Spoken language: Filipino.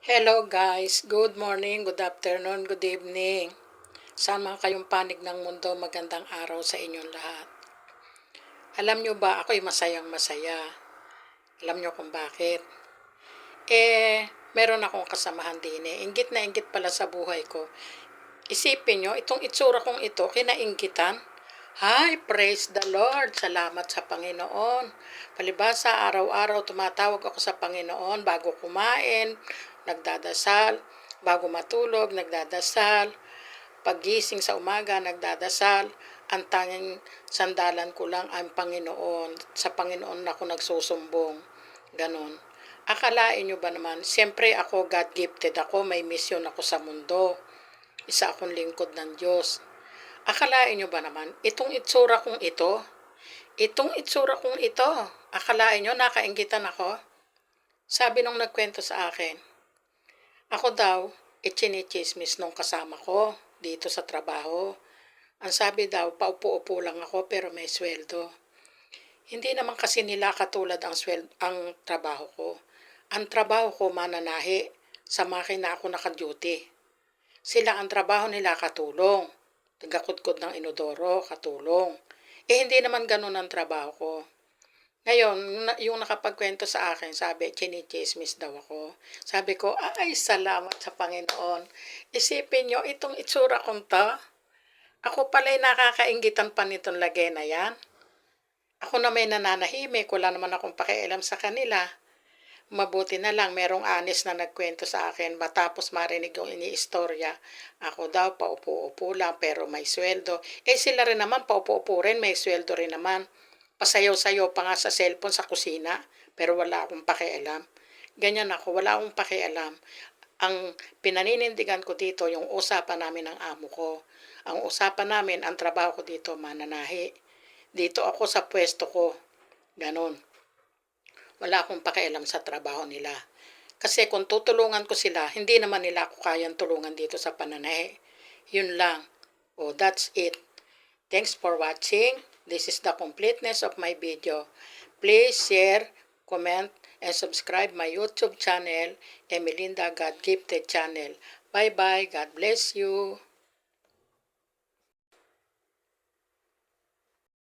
Hello guys, good morning, good afternoon, good evening. Saan man kayong panig ng mundo, magandang araw sa inyong lahat. Alam nyo ba, ako'y masayang masaya. Alam nyo kung bakit? Meron akong kasamahan din eh. Inggit na inggit pala sa buhay ko. Isipin nyo, itong itsura kong ito, kinainggitan. Hi, praise the Lord. Salamat sa Panginoon. Palibhasa, araw-araw tumatawag ako sa Panginoon bago kumain, nagdadasal, bago matulog, nagdadasal, paggising sa umaga, nagdadasal. Ang tanging sandalan ko lang ang Panginoon. Sa Panginoon ako nagsusumbong. Ganon. Akalain nyo ba naman, siyempre ako God-gifted ako, may mission ako sa mundo. Isa akong lingkod ng Diyos. Akalain nyo ba naman, itong itsura kong ito, akalain nyo, nakainggitan ako? Sabi nung nagkwento sa akin, ako daw, ichinichismis nung kasama ko dito sa trabaho. Ang sabi daw, paupo-upo lang ako pero may sweldo. Hindi naman kasi nila katulad ang trabaho ko. Ang trabaho ko mananahi, sa makina ako naka-duty. Sila ang trabaho nila katulong. Tagakudkod ng inodoro, katulong. Hindi naman ganun ang trabaho ko. Ngayon, yung nakapagkwento sa akin, sabi, chinichismis daw ako. Sabi ko, ay, salamat sa Panginoon. Isipin nyo, itong itsura kong to, ako pala'y nakakainggitan pa nitong lagay na yan. Ako na may nananahimik, wala naman akong pakialam sa kanila. Mabuti na lang, merong anis na nagkwento sa akin, matapos marinig yung iniistorya. Ako daw, paupo-upo lang, pero may sweldo. Sila rin naman, paupo-upo rin, may sweldo rin naman. Pasayaw-sayaw pa nga sa cellphone sa kusina, pero wala akong pakialam. Ganyan ako, wala akong pakialam. Ang pinaninindigan ko dito, yung usapan namin ng amo ko. Ang usapan namin, ang trabaho ko dito, mananahi. Dito ako sa pwesto ko. Ganon. Wala akong pakialam sa trabaho nila. Kasi kung tutulungan ko sila, hindi naman nila ako kayang tulungan dito sa pananahe. Yun lang. Oh, that's it. Thanks for watching. This is the completeness of my video. Please share, comment, and subscribe my YouTube channel, Emelinda God Gifted Channel. Bye-bye. God bless you.